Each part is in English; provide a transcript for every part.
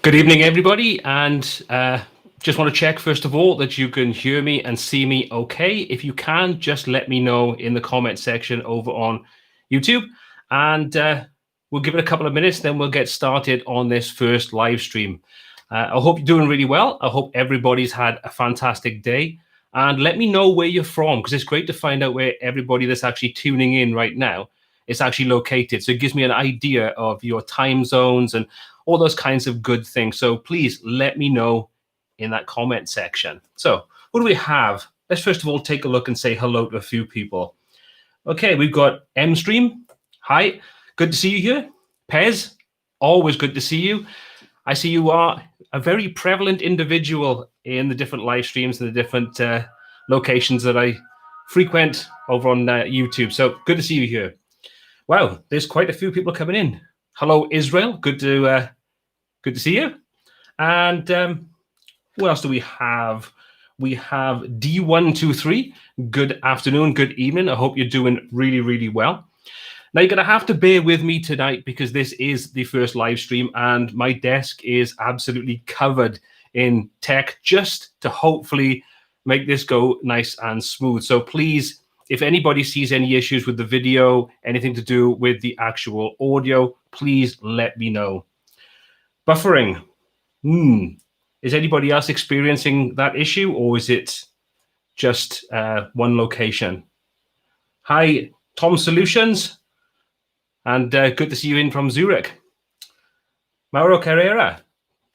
Good evening, everybody, and just want to check, first of all, that you can hear me and see me okay. If you can, just let me know in the comment section over on YouTube, and we'll give it a couple of minutes, then we'll get started on this first live stream. I hope you're doing really well. I hope everybody's had a fantastic day, and let me know where you're from, because it's great to find out where everybody that's actually tuning in right now is actually located. So it gives me an idea of your time zones and all those kinds of good things. So please let me know in that comment section. So what do we have? Let's first of all take a look and say hello to a few people. Okay, we've got MStream. Hi, good to see you here. Pez, always good to see you. I see you are a very prevalent individual in the different live streams and the different locations that I frequent over on YouTube. So good to see you here. Wow, there's quite a few people coming in. Hello, Israel. Good to see you. And what else do we have? We have D123. Good afternoon, good evening. I hope you're doing really, really well. Now, you're going to have to bear with me tonight because this is the first live stream and my desk is absolutely covered in tech just to hopefully make this go nice and smooth. So please, if anybody sees any issues with the video, anything to do with the actual audio, please let me know. Buffering. Is anybody else experiencing that issue, or is it just one location? Hi, Tom Solutions, and good to see you in from Zurich. Mauro Carrera,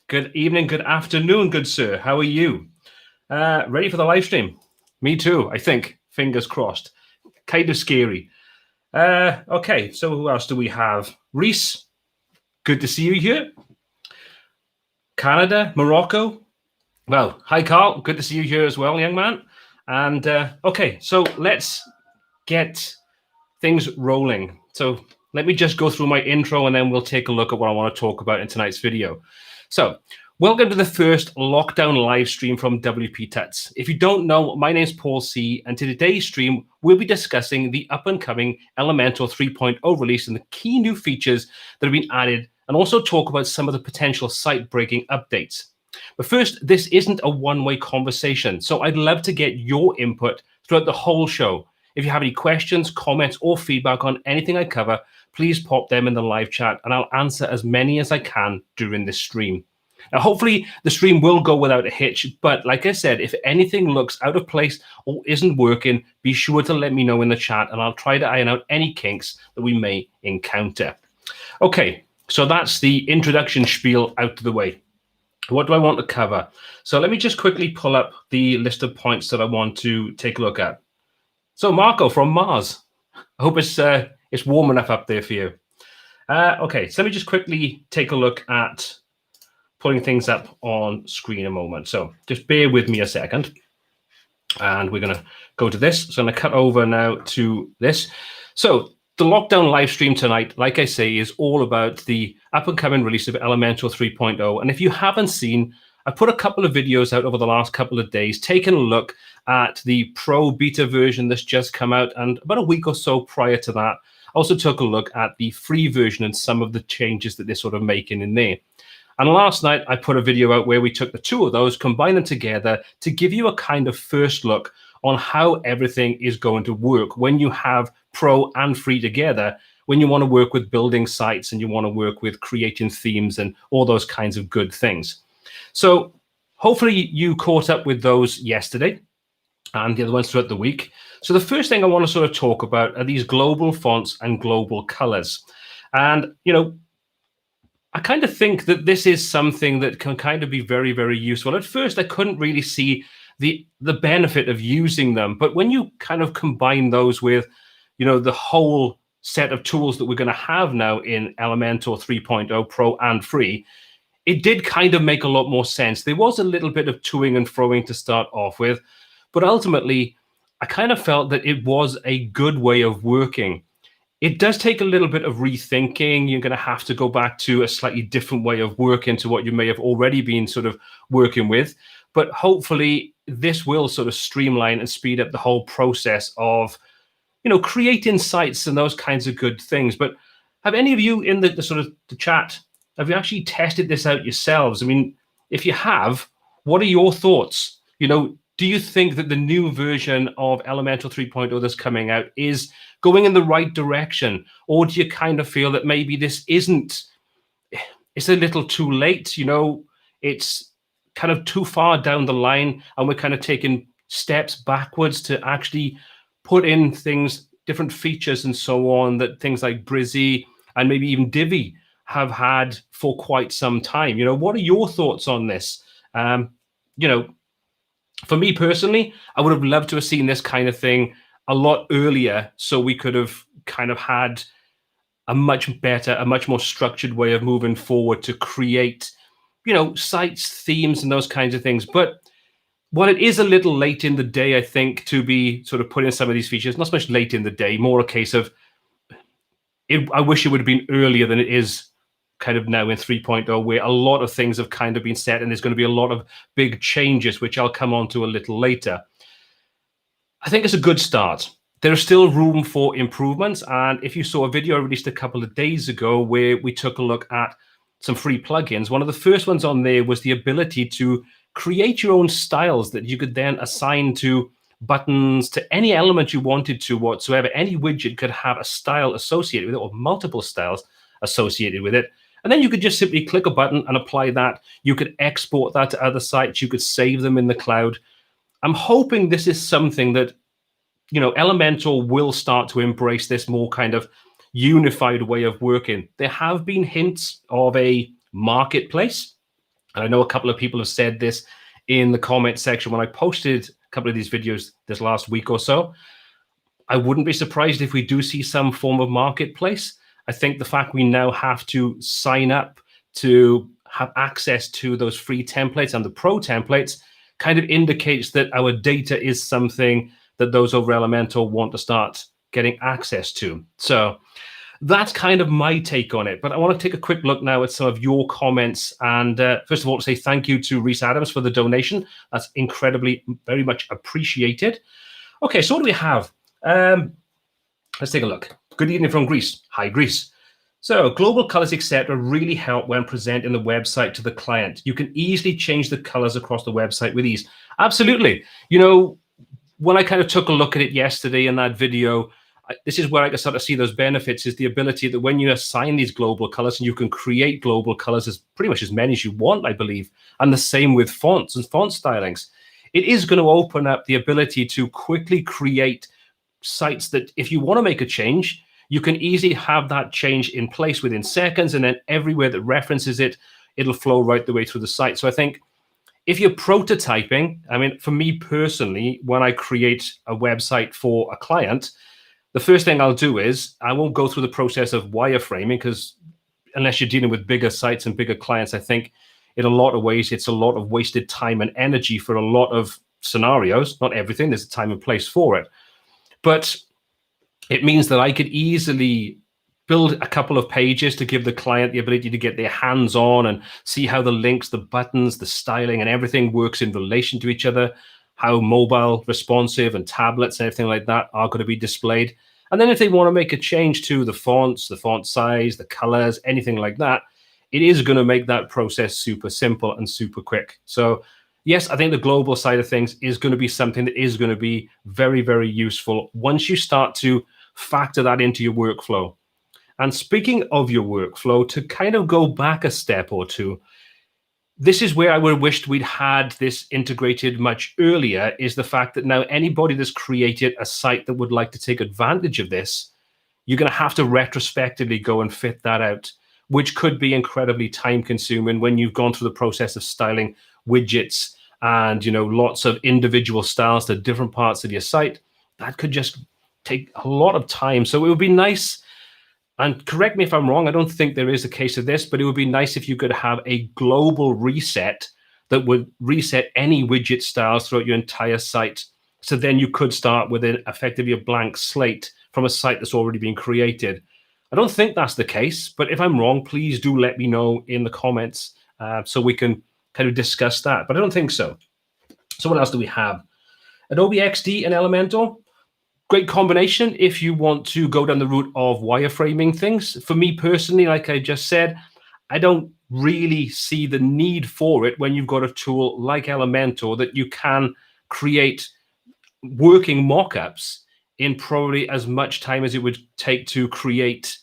good evening, good afternoon, good sir. How are you? Ready for the live stream? Me too, I think. Fingers crossed. Kind of scary. Okay, so who else do we have? Reese, good to see you here. Canada, Morocco. Well, hi, Carl. Good to see you here as well, young man. And okay, so let's get things rolling. So let me just go through my intro and then we'll take a look at what I want to talk about in tonight's video. So welcome to the first lockdown live stream from WPTuts. If you don't know, my name's Paul C, and today's stream, we'll be discussing the up-and-coming Elementor 3.0 release and the key new features that have been added, and also talk about some of the potential site-breaking updates. But first, this isn't a one-way conversation, so I'd love to get your input throughout the whole show. If you have any questions, comments, or feedback on anything I cover, please pop them in the live chat, and I'll answer as many as I can during this stream. Now, hopefully the stream will go without a hitch, but like I said, if anything looks out of place or isn't working, be sure to let me know in the chat and I'll try to iron out any kinks that we may encounter. Okay, so that's the introduction spiel out of the way. What do I want to cover? So let me just quickly pull up the list of points that I want to take a look at. So Marco from Mars, I hope it's warm enough up there for you. Okay, so let me just quickly take a look at pulling things up on screen a moment. So just bear with me a second. And we're going to go to this. So I'm going to cut over now to this. So the lockdown live stream tonight, like I say, is all about the up-and-coming release of Elementor 3.0. And if you haven't seen, I put a couple of videos out over the last couple of days, taking a look at the pro beta version that's just come out. And about a week or so prior to that, I also took a look at the free version and some of the changes that they're sort of making in there. And last night, I put a video out where we took the two of those, combined them together to give you a kind of first look on how everything is going to work when you have pro and free together, when you want to work with building sites and you want to work with creating themes and all those kinds of good things. So hopefully you caught up with those yesterday and the other ones throughout the week. So the first thing I want to sort of talk about are these global fonts and global colors. And, you know, I kind of think that this is something that can kind of be very, very useful. At first, I couldn't really see the benefit of using them. But when you kind of combine those with, you know, the whole set of tools that we're going to have now in Elementor 3.0 Pro and Free, it did kind of make a lot more sense. There was a little bit of toing and froing to start off with, but ultimately, I kind of felt that it was a good way of working. It does take a little bit of rethinking. You're going to have to go back to a slightly different way of working to what you may have already been sort of working with. But hopefully this will sort of streamline and speed up the whole process of, you know, creating sites and those kinds of good things. But have any of you in the sort of the chat Have you actually tested this out yourselves? I mean, if you have, what are your thoughts? Do you think that the new version of Elementor 3.0 that's coming out is going in the right direction? Or do you kind of feel that maybe this isn't, it's a little too late, it's kind of too far down the line and we're kind of taking steps backwards to actually put in things, different features and so on, that things like Brizzy and maybe even Divi have had for quite some time. What are your thoughts on this? You know, for me personally, I would have loved to have seen this kind of thing a lot earlier, so we could have kind of had a much better, a much more structured way of moving forward to create, sites, themes, and those kinds of things. But while it is a little late in the day, I think, to be sort of putting in some of these features, not so much late in the day, more a case of I wish it would have been earlier than it is kind of now in 3.0, where a lot of things have kind of been set and there's going to be a lot of big changes, which I'll come on to a little later. I think it's a good start. There's still room for improvements. And if you saw a video I released a couple of days ago where we took a look at some free plugins, one of the first ones on there was the ability to create your own styles that you could then assign to buttons, to any element you wanted to whatsoever. Any widget could have a style associated with it or multiple styles associated with it. And then you could just simply click a button and apply that. You could export that to other sites. You could save them in the cloud. I'm hoping this is something that, Elementor will start to embrace, this more kind of unified way of working. There have been hints of a marketplace. And I know a couple of people have said this in the comment section when I posted a couple of these videos this last week or so. I wouldn't be surprised if we do see some form of marketplace. I think the fact we now have to sign up to have access to those free templates and the pro templates kind of indicates that our data is something that those over Elementor want to start getting access to. So that's kind of my take on it. But I want to take a quick look now at some of your comments. And first of all, to say thank you to Reese Adams for the donation. That's incredibly, very much appreciated. Okay, so what do we have? Let's take a look. Good evening from Greece. Hi, Greece. So global colors, etc., really help when presenting the website to the client. You can easily change the colors across the website with ease. Absolutely. When I kind of took a look at it yesterday in that video, this is where I can start to see those benefits, is the ability that when you assign these global colors, and you can create global colors as pretty much as many as you want, I believe, and the same with fonts and font stylings. It is going to open up the ability to quickly create sites that if you want to make a change, you can easily have that change in place within seconds, and then everywhere that references it, it'll flow right the way through the site. So I think if you're prototyping, I mean, for me personally, when I create a website for a client, the first thing I'll do is I won't go through the process of wireframing, because unless you're dealing with bigger sites and bigger clients, I think in a lot of ways, it's a lot of wasted time and energy for a lot of scenarios. Not everything, there's a time and place for it. But it means that I could easily build a couple of pages to give the client the ability to get their hands on and see how the links, the buttons, the styling and everything works in relation to each other, how mobile, responsive and tablets and everything like that are going to be displayed. And then if they want to make a change to the fonts, the font size, the colors, anything like that, it is going to make that process super simple and super quick. So yes, I think the global side of things is going to be something that is going to be very, very useful once you start to factor that into your workflow. And speaking of your workflow, to kind of go back a step or two, this is where I would have wished we'd had this integrated much earlier, is the fact that now anybody that's created a site that would like to take advantage of this, you're going to have to retrospectively go and fit that out, which could be incredibly time consuming when you've gone through the process of styling widgets and, lots of individual styles to different parts of your site. That could just take a lot of time. So it would be nice, and correct me if I'm wrong, I don't think there is a case of this, but it would be nice if you could have a global reset that would reset any widget styles throughout your entire site. So then you could start with effectively a blank slate from a site that's already been created. I don't think that's the case, but if I'm wrong, please do let me know in the comments so we can kind of discuss that. But I don't think so. So what else do we have? Adobe XD and Elementor. Great combination if you want to go down the route of wireframing things. For me personally, like I just said, I don't really see the need for it when you've got a tool like Elementor that you can create working mock-ups in probably as much time as it would take to create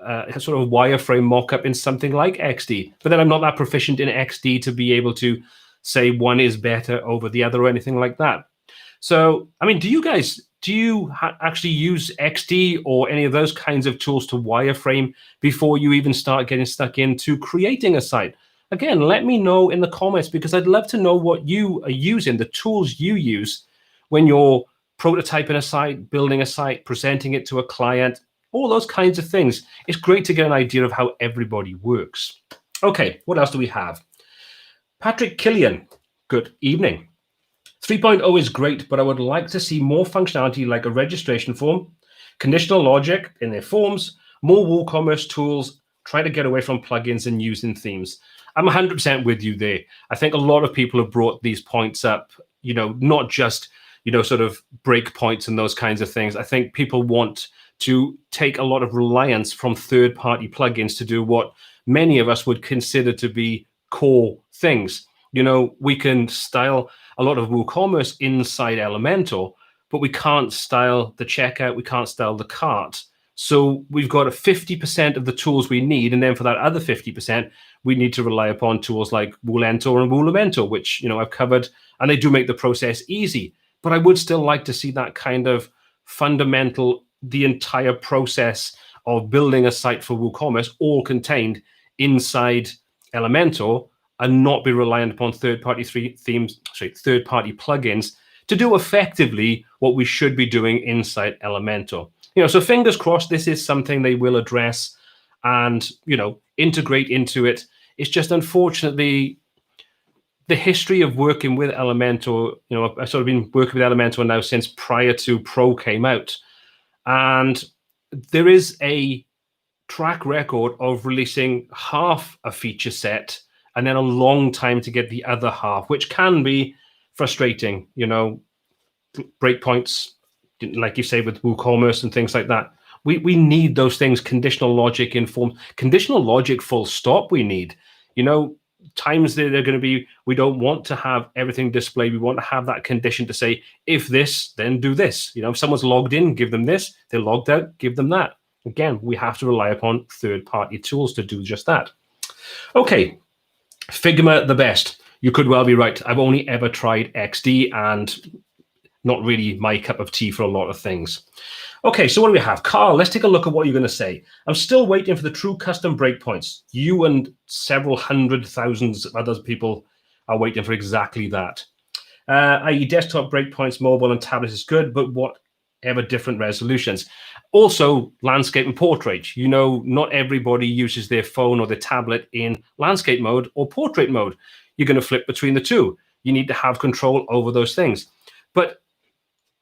a sort of wireframe mock-up in something like XD. But then I'm not that proficient in XD to be able to say one is better over the other or anything like that. So, I mean, do you actually use XD or any of those kinds of tools to wireframe before you even start getting stuck into creating a site? Again, let me know in the comments, because I'd love to know what you are using, the tools you use when you're prototyping a site, building a site, presenting it to a client, all those kinds of things. It's great to get an idea of how everybody works. Okay, what else do we have? Patrick Killian, good evening. 3.0 is great, but I would like to see more functionality like a registration form, conditional logic in their forms, more WooCommerce tools, try to get away from plugins and using themes. I'm 100% with you there. I think a lot of people have brought these points up, not just, sort of breakpoints and those kinds of things. I think people want to take a lot of reliance from third-party plugins to do what many of us would consider to be core things. We can style a lot of WooCommerce inside Elementor, but we can't style the checkout, we can't style the cart. So we've got a 50% of the tools we need, and then for that other 50%, we need to rely upon tools like Woolentor and Woolementor, which I've covered, and they do make the process easy. But I would still like to see that kind of fundamental, the entire process of building a site for WooCommerce all contained inside Elementor, and not be reliant upon third-party plugins to do effectively what we should be doing inside Elementor. So fingers crossed this is something they will address and, integrate into it. It's just unfortunately the history of working with Elementor, I've sort of been working with Elementor now since prior to Pro came out. And there is a track record of releasing half a feature set and then a long time to get the other half, which can be frustrating, breakpoints, like you say, with WooCommerce and things like that. We need those things, conditional logic in form, conditional logic full stop we need. Times they're going to be, we don't want to have everything displayed. We want to have that condition to say, if this, then do this. If someone's logged in, give them this. They're logged out, give them that. Again, we have to rely upon third-party tools to do just that. Okay. Figma the best. You could well be right. I've only ever tried XD and not really my cup of tea for a lot of things. Okay, so what do we have? Carl, let's take a look at what you're going to say. I'm still waiting for the true custom breakpoints. You and several hundred thousands of other people are waiting for exactly that. I.e. desktop breakpoints, mobile and tablet is good, but whatever different resolutions. Also, landscape and portrait. Not everybody uses their phone or their tablet in landscape mode or portrait mode. You're going to flip between the two. You need to have control over those things. But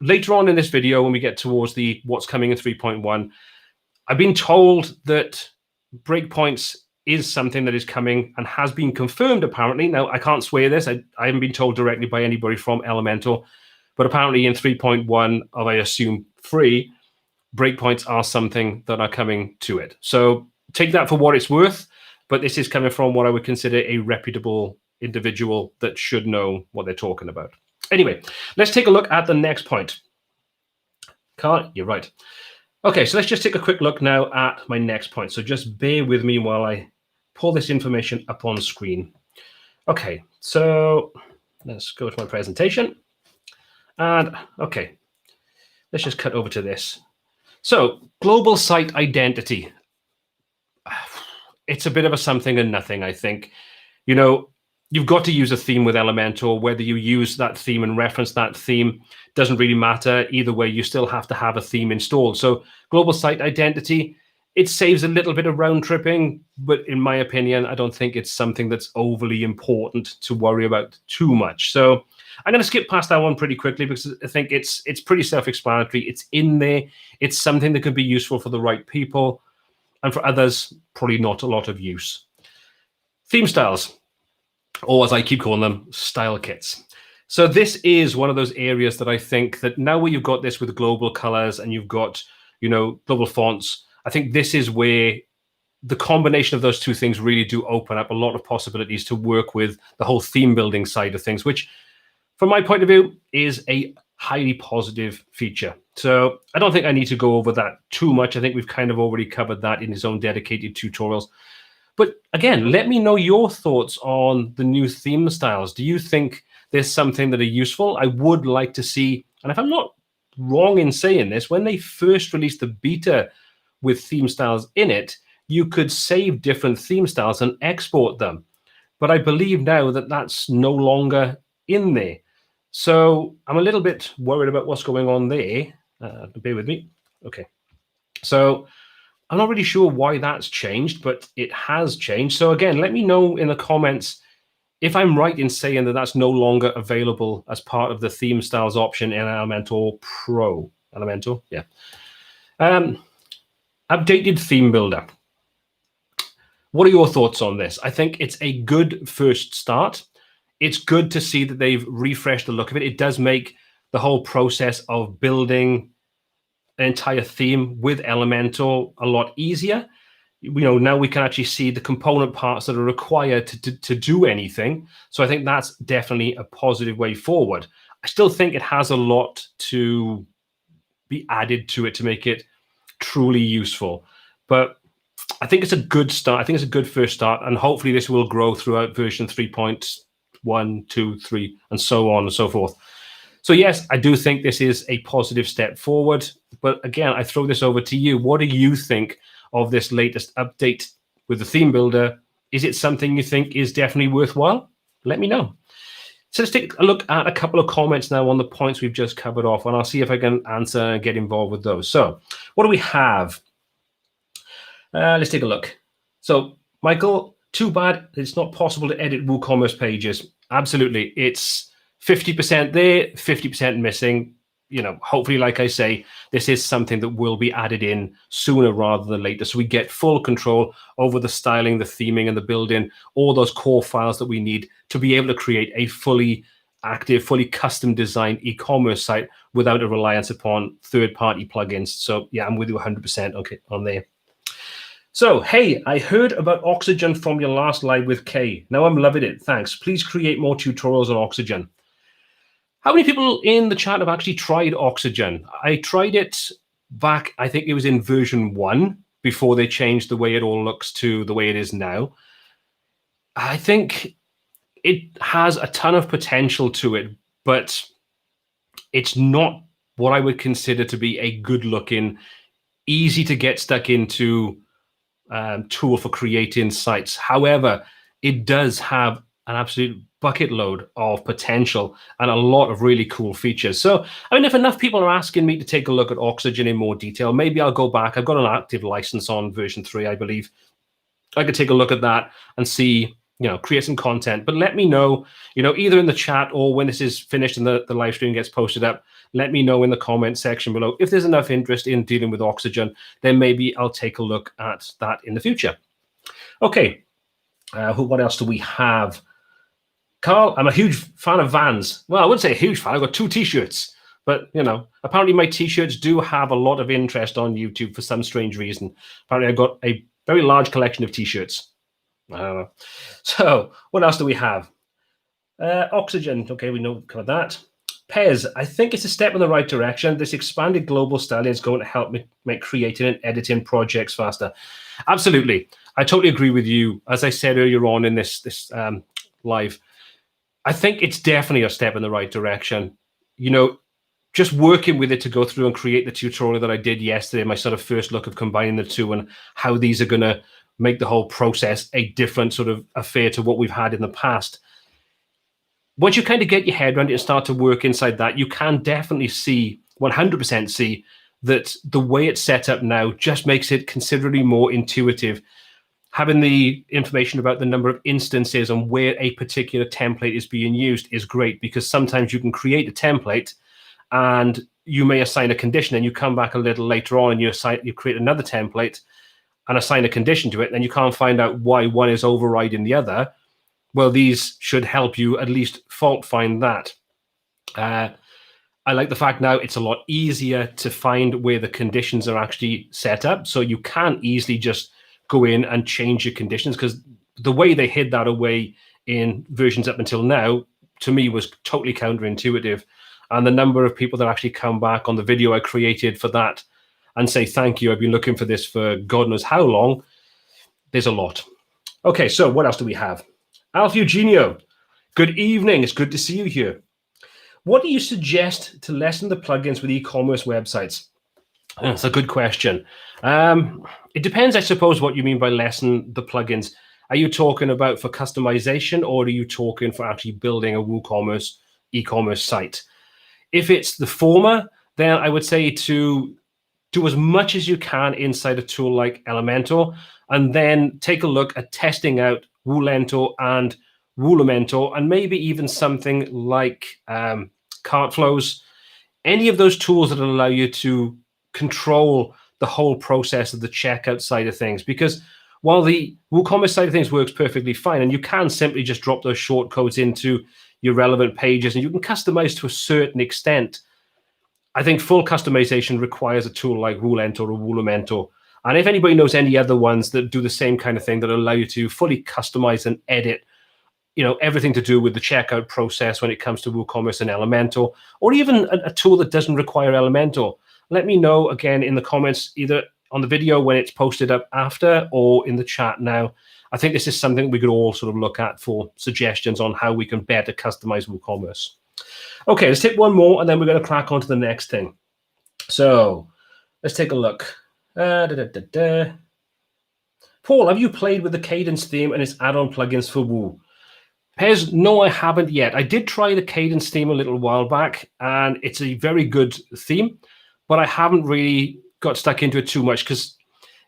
later on in this video, when we get towards the what's coming in 3.1, I've been told that breakpoints is something that is coming and has been confirmed, apparently. Now, I can't swear this. I haven't been told directly by anybody from Elementor, but apparently in 3.1 of, I assume, 3, breakpoints are something that are coming to it. So take that for what it's worth, but this is coming from what I would consider a reputable individual that should know what they're talking about. Anyway, let's take a look at the next point. Carl, you're right. Okay, so let's just take a quick look now at my next point. So just bear with me while I pull this information up on screen. Okay, so let's go to my presentation. And okay, let's just cut over to this. So global site identity. It's a bit of a something and nothing, I think. You've got to use a theme with Elementor. Whether you use that theme and reference that theme doesn't really matter. Either way, you still have to have a theme installed. So global site identity, it saves a little bit of round tripping, but in my opinion, I don't think it's something that's overly important to worry about too much. So I'm going to skip past that one pretty quickly because I think it's pretty self-explanatory. It's in there. It's something that can be useful for the right people, and for others, probably not a lot of use. Theme styles, or as I keep calling them, style kits. So this is one of those areas that I think that now where you've got this with global colors and you've got, global fonts, I think this is where the combination of those two things really do open up a lot of possibilities to work with the whole theme building side of things, which from my point of view is a highly positive feature. So I don't think I need to go over that too much. I think we've kind of already covered that in his own dedicated tutorials. But again, let me know your thoughts on the new theme styles. Do you think there's something that are useful? I would like to see, and if I'm not wrong in saying this, when they first released the beta with theme styles in it, you could save different theme styles and export them. But I believe now that that's no longer in there. So I'm a little bit worried about what's going on there. Bear with me. Okay. So I'm not really sure why that's changed, but it has changed. So again, let me know in the comments if I'm right in saying that that's no longer available as part of the theme styles option in Elementor Pro. Elementor, yeah. Updated theme builder. What are your thoughts on this? I think it's a good first start. It's good to see that they've refreshed the look of it. It does make the whole process of building an entire theme with Elementor a lot easier. Now we can actually see the component parts that are required to do anything. So I think that's definitely a positive way forward. I still think it has a lot to be added to it to make it truly useful. But I think it's a good start. I think it's a good first start. And hopefully this will grow throughout version 3.1, 2, 3, and so on and so forth. So yes, I do think this is a positive step forward. But again, I throw this over to you. What do you think of this latest update with the theme builder? Is it something you think is definitely worthwhile? Let me know. So let's take a look at a couple of comments now on the points we've just covered off, and I'll see if I can answer and get involved with those. So what do we have? Let's take a look. So Michael, too bad it's not possible to edit WooCommerce pages. Absolutely. It's 50% there, 50% missing. Hopefully, like I say, this is something that will be added in sooner rather than later. So we get full control over the styling, the theming, and the building, all those core files that we need to be able to create a fully active, fully custom designed e-commerce site without a reliance upon third-party plugins. So yeah, I'm with you 100% okay on there. So, hey, I heard about Oxygen from your last live with Kay. Now I'm loving it. Thanks. Please create more tutorials on Oxygen. How many people in the chat have actually tried Oxygen? I tried it back, I think it was in version 1, before they changed the way it all looks to the way it is now. I think it has a ton of potential to it, but it's not what I would consider to be a good-looking, easy to get stuck into tool for creating sites. However, it does have an absolute bucket load of potential and a lot of really cool features. So, I mean, if enough people are asking me to take a look at Oxygen in more detail, maybe I'll go back. I've got an active license on version 3, I believe. I could take a look at that and see, create some content. But let me know, either in the chat or when this is finished and the live stream gets posted up, let me know in the comment section below. If there's enough interest in dealing with Oxygen, then maybe I'll take a look at that in the future. Okay, what else do we have? Carl, I'm a huge fan of Vans. Well, I wouldn't say a huge fan. I've got 2 T-shirts. But, apparently my T-shirts do have a lot of interest on YouTube for some strange reason. Apparently I've got a very large collection of T-shirts. I don't know. So what else do we have? Oxygen. Okay, we know covered that. Pez, I think it's a step in the right direction. This expanded global styling is going to help me make creating and editing projects faster. Absolutely. I totally agree with you. As I said earlier on in this live, I think it's definitely a step in the right direction. Just working with it to go through and create the tutorial that I did yesterday, my sort of first look of combining the two and how these are going to make the whole process a different sort of affair to what we've had in the past. Once you kind of get your head around it and start to work inside that, you can definitely see, 100% see, that the way it's set up now just makes it considerably more intuitive. Having the information about the number of instances and where a particular template is being used is great, because sometimes you can create a template and you may assign a condition and you come back a little later on and you create another template and assign a condition to it, and you can't find out why one is overriding the other. Well, these should help you at least fault find that. I like the fact now it's a lot easier to find where the conditions are actually set up, so you can easily just go in and change your conditions, because the way they hid that away in versions up until now, to me, was totally counterintuitive. And the number of people that actually come back on the video I created for that and say, thank you, I've been looking for this for God knows how long, there's a lot. Okay, so what else do we have? Alf Eugenio, good evening. It's good to see you here. What do you suggest to lessen the plugins with e-commerce websites? That's a good question. It depends, I suppose, what you mean by lessen the plugins. Are you talking about for customization, or are you talking for actually building a WooCommerce e-commerce site? If it's the former, then I would say to do as much as you can inside a tool like Elementor, and then take a look at testing out Woolentor and Woolementor, and maybe even something like Cartflows, any of those tools that allow you to control the whole process of the checkout side of things. Because while the WooCommerce side of things works perfectly fine, and you can simply just drop those shortcodes into your relevant pages, and you can customize to a certain extent, I think full customization requires a tool like Woolentor or Woolementor. And if anybody knows any other ones that do the same kind of thing, that allow you to fully customize and edit, everything to do with the checkout process when it comes to WooCommerce and Elementor, or even a tool that doesn't require Elementor, let me know again in the comments, either on the video when it's posted up after, or in the chat now. I think this is something we could all sort of look at for suggestions on how we can better customize WooCommerce. Okay, let's take one more, and then we're going to crack on to the next thing. So let's take a look. Paul, have you played with the Cadence theme and its add-on plugins for Woo? Pez, no, I haven't yet. I did try the Cadence theme a little while back, and it's a very good theme, but I haven't really got stuck into it too much, because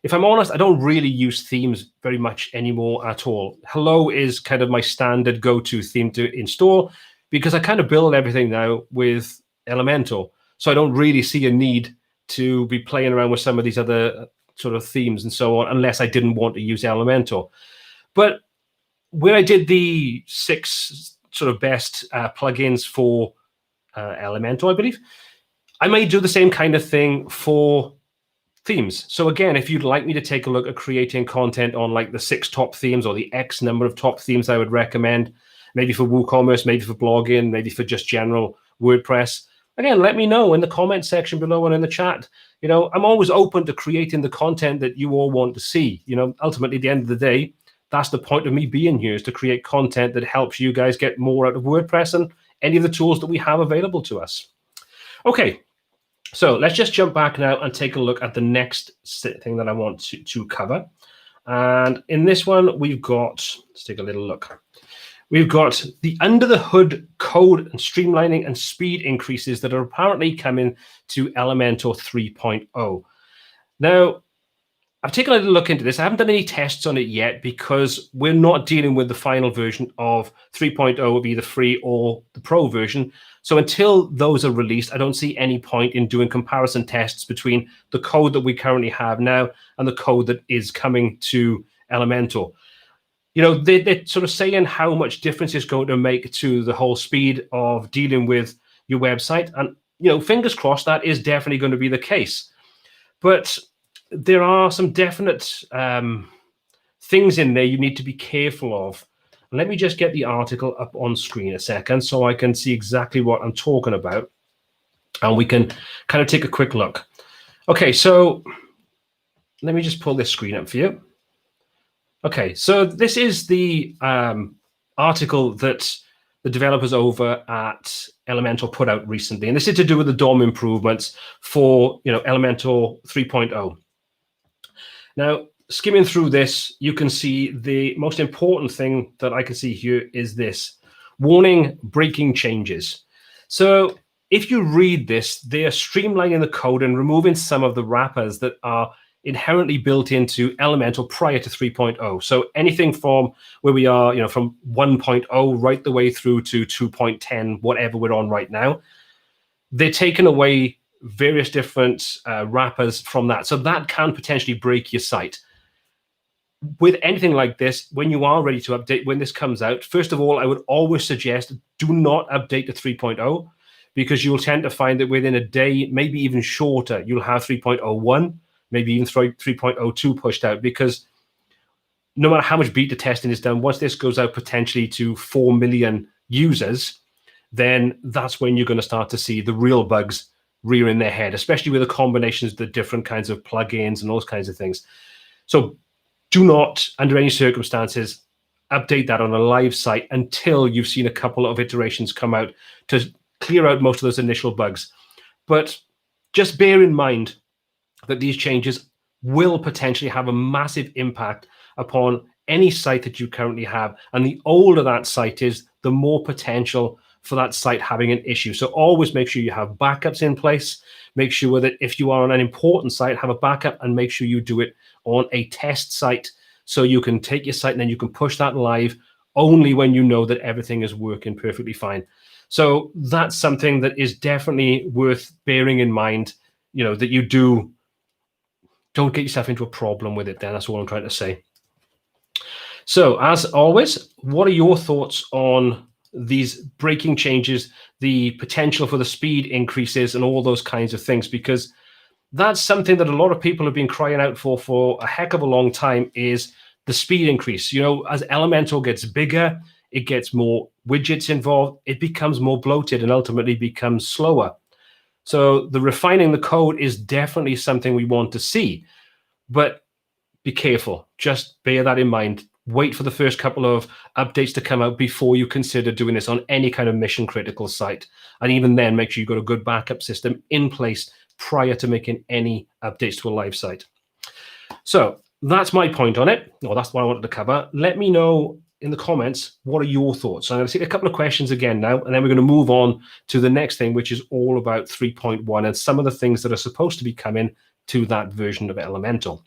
if I'm honest, I don't really use themes very much anymore at all. Hello is kind of my standard go-to theme to install, because I kind of build everything now with Elementor. So I don't really see a need to be playing around with some of these other sort of themes and so on, unless I didn't want to use Elementor. But when I did the 6 sort of best plugins for Elementor, I believe, I may do the same kind of thing for themes. So again, if you'd like me to take a look at creating content on like the 6 top themes, or the X number of top themes I would recommend, maybe for WooCommerce, maybe for blogging, maybe for just general WordPress, again, let me know in the comment section below and in the chat. I'm always open to creating the content that you all want to see. Ultimately, at the end of the day, that's the point of me being here, is to create content that helps you guys get more out of WordPress and any of the tools that we have available to us. Okay, so let's just jump back now and take a look at the next thing that I want to cover. And in this one, we've got, let's take a little look. We've got the under-the-hood code and streamlining and speed increases that are apparently coming to Elementor 3.0. Now, I've taken a little look into this. I haven't done any tests on it yet, because we're not dealing with the final version of 3.0 of either free or the pro version. So until those are released, I don't see any point in doing comparison tests between the code that we currently have now and the code that is coming to Elementor. They're sort of saying how much difference it's going to make to the whole speed of dealing with your website. And, fingers crossed, that is definitely going to be the case. But there are some definite things in there you need to be careful of. Let me just get the article up on screen a second so I can see exactly what I'm talking about, and we can kind of take a quick look. Okay, so let me just pull this screen up for you. Okay, so this is the article that the developers over at Elementor put out recently, and this is to do with the DOM improvements for Elementor 3.0. Now, skimming through this, you can see the most important thing that I can see here is this: warning, breaking changes. So if you read this, they are streamlining the code and removing some of the wrappers that are inherently built into Elementor prior to 3.0. So anything from where we are, from 1.0 right the way through to 2.10, whatever we're on right now, they're taking away various different wrappers from that. So that can potentially break your site. With anything like this, when you are ready to update, when this comes out, first of all, I would always suggest do not update to 3.0, because you'll tend to find that within a day, maybe even shorter, you'll have 3.01, maybe even 3.02 pushed out, because no matter how much beta testing is done, once this goes out potentially to 4 million users, then that's when you're going to start to see the real bugs rearing their head, especially with the combinations of the different kinds of plugins and those kinds of things. So do not, under any circumstances, update that on a live site until you've seen a couple of iterations come out to clear out most of those initial bugs. But just bear in mind that these changes will potentially have a massive impact upon any site that you currently have. And the older that site is, the more potential for that site having an issue. So always make sure you have backups in place. Make sure that if you are on an important site, have a backup, and make sure you do it on a test site so you can take your site and then you can push that live only when you know that everything is working perfectly fine. So that's something that is definitely worth bearing in mind, you know, that you don't get yourself into a problem with it then. That's all I'm trying to say. So as always, what are your thoughts on these breaking changes, the potential for the speed increases and all those kinds of things? Because that's something that a lot of people have been crying out for a heck of a long time, is the speed increase. You know, as Elementor gets bigger, it gets more widgets involved, it becomes more bloated and ultimately becomes slower. So the refining the code is definitely something we want to see, but be careful. Just bear that in mind. Wait for the first couple of updates to come out before you consider doing this on any kind of mission critical site. And even then, make sure you've got a good backup system in place prior to making any updates to a live site. So that's my point on it. Well, that's what I wanted to cover. Let me know in the comments, what are your thoughts? So I'm going to take a couple of questions again now, and then we're going to move on to the next thing, which is all about 3.1 and some of the things that are supposed to be coming to that version of Elementor.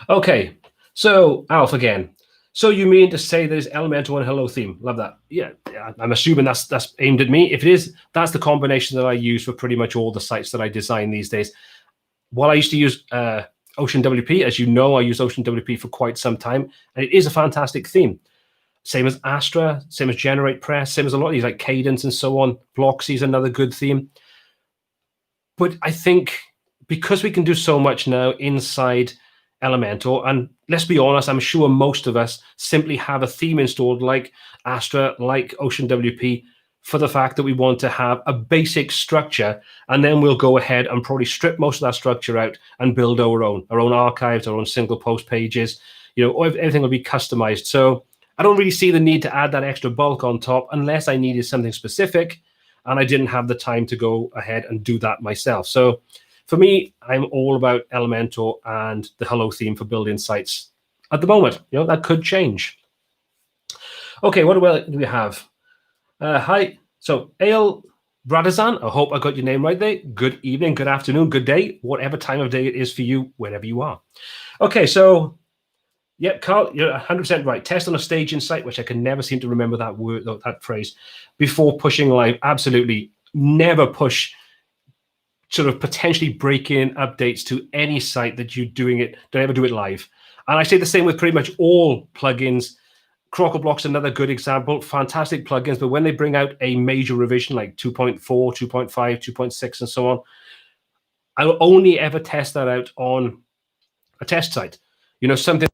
Okay, so Alf again. So you mean to say there's Elementor and Hello theme? Love that. Yeah, I'm assuming that's aimed at me. If it is, that's the combination that I use for pretty much all the sites that I design these days. While I used to use Ocean WP, as you know, I use Ocean WP for quite some time, and it is a fantastic theme. Same as Astra, same as Generate Press, same as a lot of these like Cadence and so on. Bloxy is another good theme. But I think because we can do so much now inside Elementor, and let's be honest, I'm sure most of us simply have a theme installed like Astra, like Ocean WP, for the fact that we want to have a basic structure, and then we'll go ahead and probably strip most of that structure out and build our own archives, our own single post pages. You know, everything will be customized. So I don't really see the need to add that extra bulk on top unless I needed something specific and I didn't have the time to go ahead and do that myself. So for me, I'm all about Elementor and the Hello theme for building sites at the moment. You know, that could change. Okay, what do we have? Hi, so Ale Radazan, I hope I got your name right there. Good evening, good afternoon, good day, whatever time of day it is for you, wherever you are. Okay, so, yeah, Carl, you're 100% right. Test on a staging site, which I can never seem to remember that word, that phrase, before pushing live. Absolutely, never push sort of potentially break-in updates to any site that you're doing it. Don't ever do it live. And I say the same with pretty much all plugins. Crocoblock's another good example. Fantastic plugins, but when they bring out a major revision like 2.4, 2.5, 2.6, and so on, I will only ever test that out on a test site. You know, something.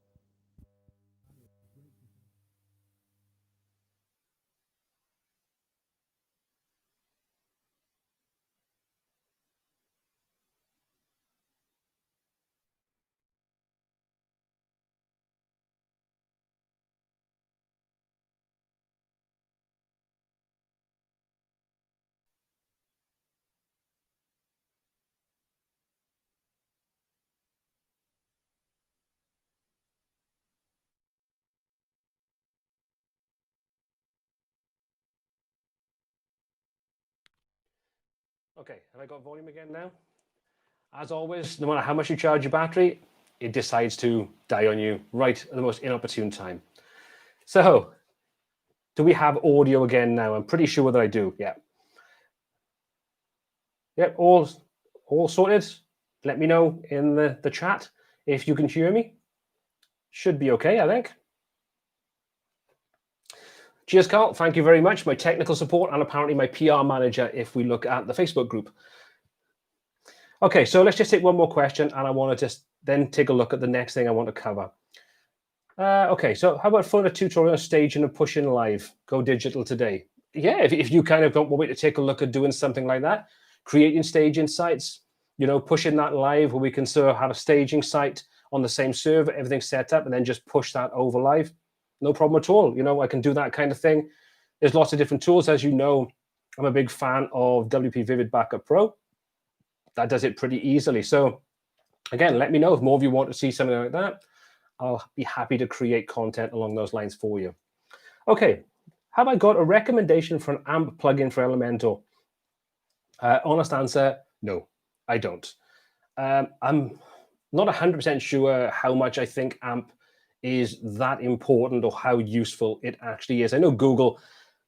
Okay, have I got volume again now? As always, no matter how much you charge your battery, it decides to die on you right at the most inopportune time. So, do we have audio again now? I'm pretty sure that I do, yeah. Yep, all sorted. Let me know in the chat if you can hear me. Should be okay, I think. Cheers, Carl. Thank you very much. My technical support and apparently my PR manager if we look at the Facebook group. Okay, so let's just take one more question and I want to just then take a look at the next thing I want to cover. Okay, so how about throwing a tutorial on staging and pushing live? Go digital today. Yeah, if you kind of don't want me to take a look at doing something like that, creating staging sites, pushing that live where we can sort of have a staging site on the same server, everything's set up, and then just push that over live. No problem at all. I can do that kind of thing. There's lots of different tools. As you know, I'm a big fan of WP Vivid Backup Pro. That does it pretty easily. So again, let me know if more of you want to see something like that. I'll be happy to create content along those lines for you. Okay, have I got a recommendation for an AMP plugin for Elementor? Honest answer, no, I don't. I'm not 100% sure how much I think AMP is that important or how useful it actually is. I know Google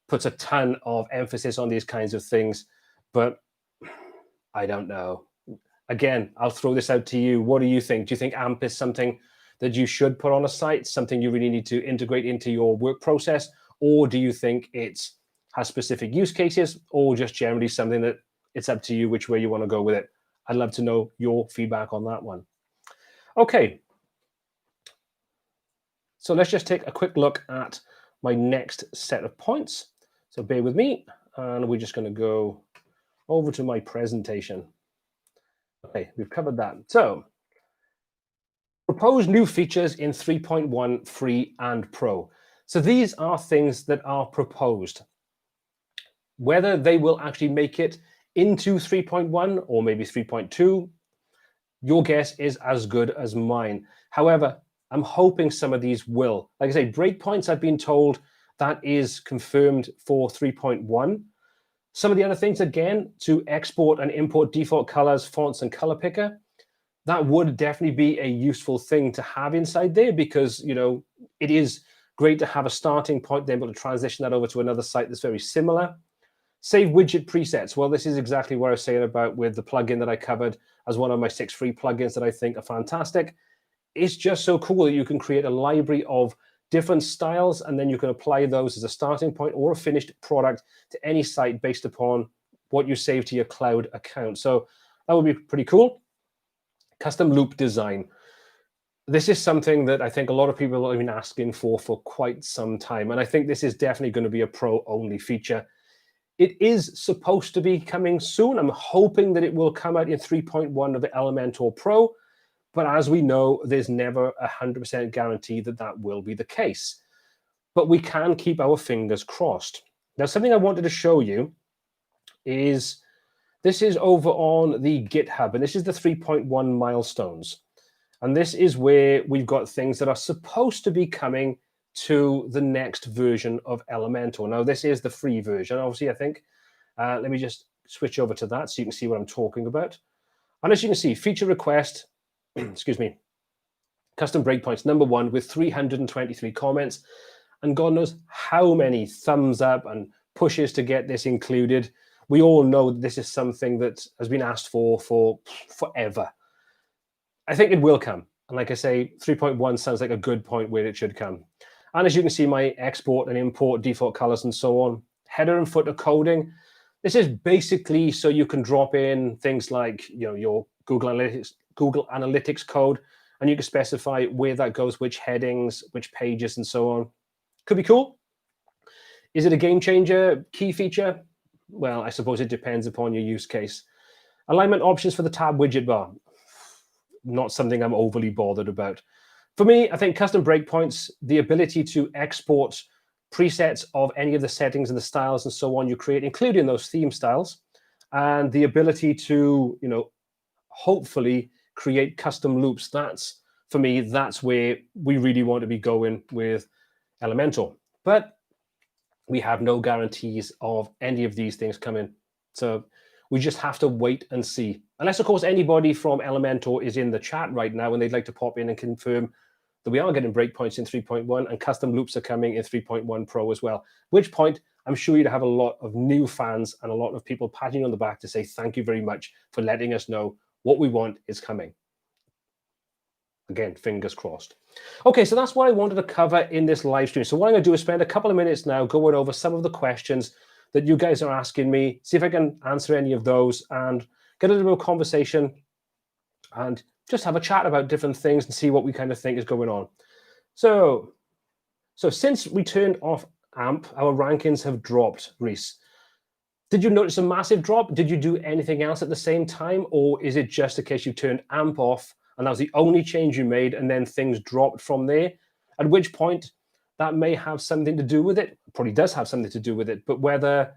puts a ton of emphasis on these kinds of things, but I don't know. Again, I'll throw this out to you. What do you think? Do you think AMP is something that you should put on a site, something you really need to integrate into your work process? Or do you think it has specific use cases, or just generally something that it's up to you which way you want to go with it? I'd love to know your feedback on that one. Okay. So let's just take a quick look at my next set of points. So bear with me, and we're just going to go over to my presentation. Okay, we've covered that. So propose new features in 3.1 free and pro. So these are things that are proposed. Whether they will actually make it into 3.1 or maybe 3.2, your guess is as good as mine. However, I'm hoping some of these will. Like I say, breakpoints, I've been told that is confirmed for 3.1. Some of the other things, again, to export and import default colors, fonts, and color picker, that would definitely be a useful thing to have inside there, because it is great to have a starting point, then able to transition that over to another site that's very similar. Save widget presets. Well, this is exactly what I was saying about with the plugin that I covered as one of my 6 free plugins that I think are fantastic. It's just so cool that you can create a library of different styles, and then you can apply those as a starting point or a finished product to any site based upon what you save to your cloud account. So that would be pretty cool. Custom loop design. This is something that I think a lot of people have been asking for quite some time, and I think this is definitely going to be a pro-only feature. It is supposed to be coming soon. I'm hoping that it will come out in 3.1 of the Elementor Pro, but as we know, there's never 100% guarantee that that will be the case. But we can keep our fingers crossed. Now, something I wanted to show you is, this is over on the GitHub, and this is the 3.1 milestones. And this is where we've got things that are supposed to be coming to the next version of Elementor. Now, this is the free version, obviously, I think. Let me just switch over to that so you can see what I'm talking about. And as you can see, feature request, excuse me, custom breakpoints #1 with 323 comments, and God knows how many thumbs up and pushes to get this included. We all know that this is something that has been asked for forever. I think it will come. And like I say, 3.1 sounds like a good point where it should come. And as you can see, my export and import default colors and so on. Header and footer coding. This is basically so you can drop in things like your Google Analytics code, and you can specify where that goes, which headings, which pages, and so on. Could be cool. Is it a game changer, key feature? Well, I suppose it depends upon your use case. Alignment options for the tab widget bar. Not something I'm overly bothered about. For me, I think custom breakpoints, the ability to export presets of any of the settings and the styles and so on you create, including those theme styles, and the ability to, hopefully create custom loops. That's, for me, that's where we really want to be going with Elementor. But we have no guarantees of any of these things coming. So we just have to wait and see. Unless, of course, anybody from Elementor is in the chat right now and they'd like to pop in and confirm that we are getting breakpoints in 3.1 and custom loops are coming in 3.1 Pro as well. At which point, I'm sure you'd have a lot of new fans and a lot of people patting you on the back to say thank you very much for letting us know what we want is coming. Again, fingers crossed. Okay, so that's what I wanted to cover in this live stream. So what I'm going to do is spend a couple of minutes now going over some of the questions that you guys are asking me, see if I can answer any of those and get a little conversation and just have a chat about different things and see what we kind of think is going on. So since we turned off AMP, our rankings have dropped, Reese. Did you notice a massive drop? Did you do anything else at the same time? Or is it just a case you turned AMP off and that was the only change you made and then things dropped from there? At which point that may have something to do with it. Probably does have something to do with it. But whether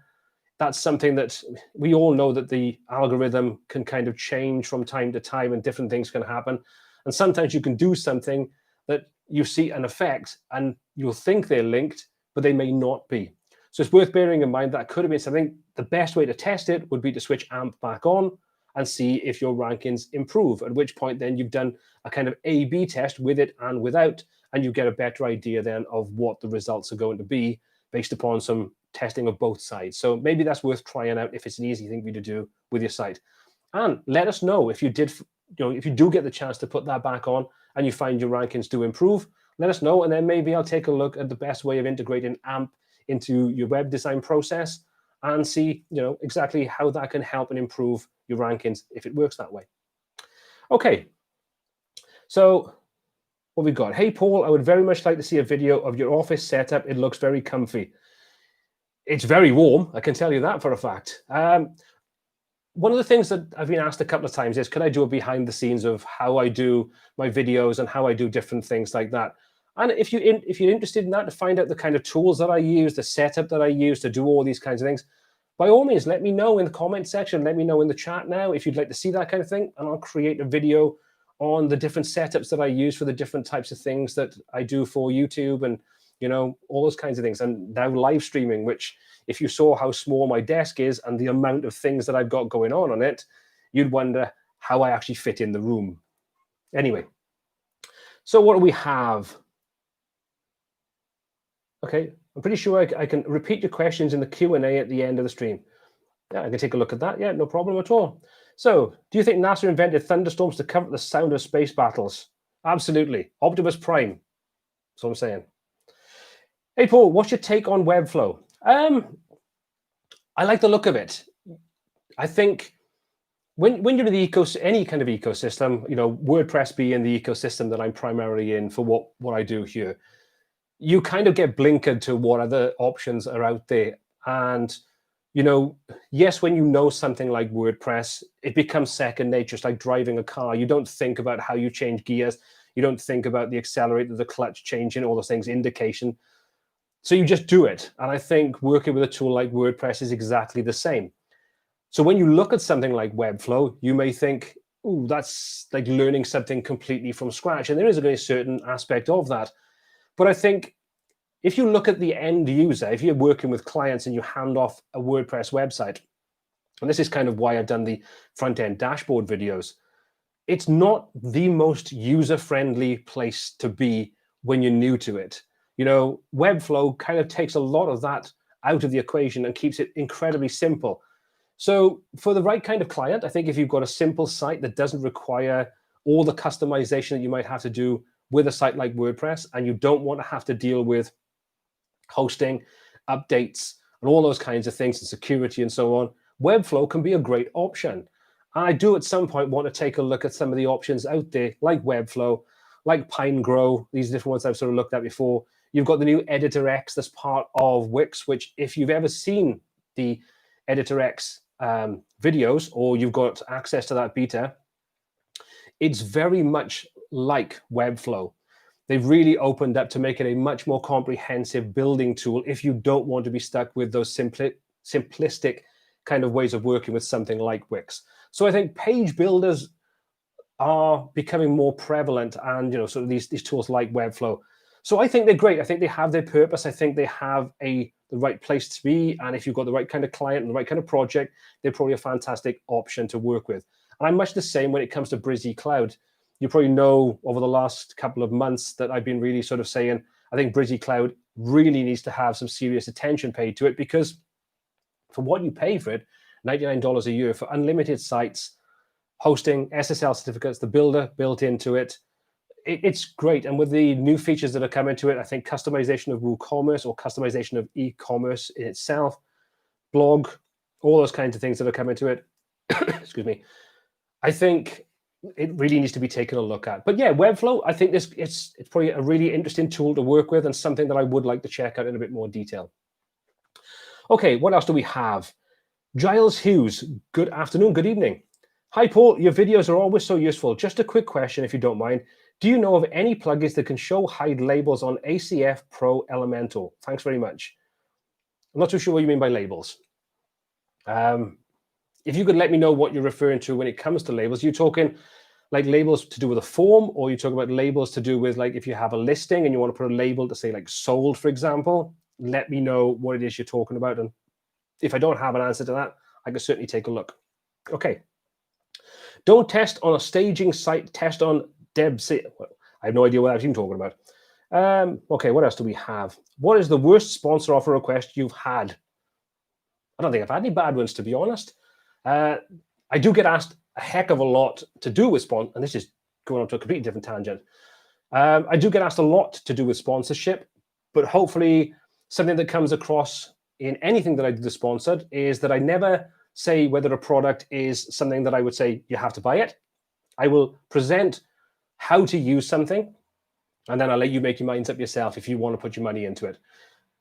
that's something that we all know that the algorithm can kind of change from time to time and different things can happen. And sometimes you can do something that you see an effect and you'll think they're linked, but they may not be. So it's worth bearing in mind that could have been something. The best way to test it would be to switch AMP back on and see if your rankings improve, at which point then you've done a kind of A/B test with it and without, and you get a better idea then of what the results are going to be based upon some testing of both sides. So maybe that's worth trying out if it's an easy thing for you to do with your site. And let us know if you did, if you do get the chance to put that back on and you find your rankings do improve, let us know. And then maybe I'll take a look at the best way of integrating AMP into your web design process and see, exactly how that can help and improve your rankings if it works that way. Okay. So what we've got. Hey, Paul, I would very much like to see a video of your office setup. It looks very comfy. It's very warm. I can tell you that for a fact. One of the things that I've been asked a couple of times is, could I do a behind the scenes of how I do my videos and how I do different things like that? And if you're interested in that, to find out the kind of tools that I use, the setup that I use to do all these kinds of things, by all means, let me know in the comment section. Let me know in the chat now if you'd like to see that kind of thing, and I'll create a video on the different setups that I use for the different types of things that I do for YouTube and, all those kinds of things. And now live streaming, which if you saw how small my desk is and the amount of things that I've got going on it, you'd wonder how I actually fit in the room. Anyway, so what do we have? Okay, I'm pretty sure I can repeat your questions in the Q&A at the end of the stream. Yeah, I can take a look at that. Yeah, no problem at all. So, do you think NASA invented thunderstorms to cover the sound of space battles? Absolutely. Optimus Prime. That's what I'm saying. Hey, Paul, what's your take on Webflow? I like the look of it. I think when you're in the any kind of ecosystem, WordPress being the ecosystem that I'm primarily in for what I do here, you kind of get blinkered to what other options are out there. And, yes, when you know something like WordPress, it becomes second nature. It's like driving a car. You don't think about how you change gears. You don't think about the accelerator, the clutch changing, all those things, indication. So you just do it. And I think working with a tool like WordPress is exactly the same. So when you look at something like Webflow, you may think, ooh, that's like learning something completely from scratch. And there is a very certain aspect of that. But I think if you look at the end user, if you're working with clients and you hand off a WordPress website, and this is kind of why I've done the front-end dashboard videos, it's not the most user-friendly place to be when you're new to it. Webflow kind of takes a lot of that out of the equation and keeps it incredibly simple. So for the right kind of client, I think if you've got a simple site that doesn't require all the customization that you might have to do with a site like WordPress, and you don't want to have to deal with hosting, updates, and all those kinds of things, and security and so on, Webflow can be a great option. I do at some point want to take a look at some of the options out there, like Webflow, like PineGrow, these different ones I've sort of looked at before. You've got the new Editor X that's part of Wix, which if you've ever seen the Editor X videos, or you've got access to that beta, it's very much like Webflow. They've really opened up to make it a much more comprehensive building tool if you don't want to be stuck with those simplistic kind of ways of working with something like Wix. So I think page builders are becoming more prevalent, and sort of these tools like Webflow. So I think they're great. I think they have their purpose. I think they have the right place to be. And if you've got the right kind of client and the right kind of project, they're probably a fantastic option to work with. And I'm much the same when it comes to Brizy Cloud. You probably know over the last couple of months that I've been really sort of saying, I think Brizy Cloud really needs to have some serious attention paid to it, because for what you pay for it, $99 a year for unlimited sites, hosting, SSL certificates, the builder built into it, it's great. And with the new features that are coming to it, I think customization of WooCommerce or customization of e-commerce in itself, blog, all those kinds of things that are coming to it, excuse me, I think it really needs to be taken a look at. But yeah, Webflow, I think it's probably a really interesting tool to work with and something that I would like to check out in a bit more detail. Okay, what else do we have? Giles Hughes, good afternoon, good evening. Hi, Paul, your videos are always so useful. Just a quick question, if you don't mind. Do you know of any plugins that can show hide labels on ACF Pro Elementor? Thanks very much. I'm not too sure what you mean by labels. If you could let me know what you're referring to when it comes to labels, you're talking like labels to do with a form, or you're talking about labels to do with like if you have a listing and you want to put a label to say like sold, for example, let me know what it is you're talking about. And if I don't have an answer to that, I can certainly take a look. Okay. Don't test on a staging site, test on Debs. I have no idea what I was even talking about. Okay, what else do we have? What is the worst sponsor offer request you've had? I don't think I've had any bad ones, to be honest. I do get asked a heck of a lot to do with sponsor, and this is going on to a completely different tangent. I do get asked a lot to do with sponsorship, but hopefully something that comes across in anything that I do the sponsored is that I never say whether a product is something that I would say you have to buy it. I will present how to use something, and then I'll let you make your minds up yourself if you want to put your money into it.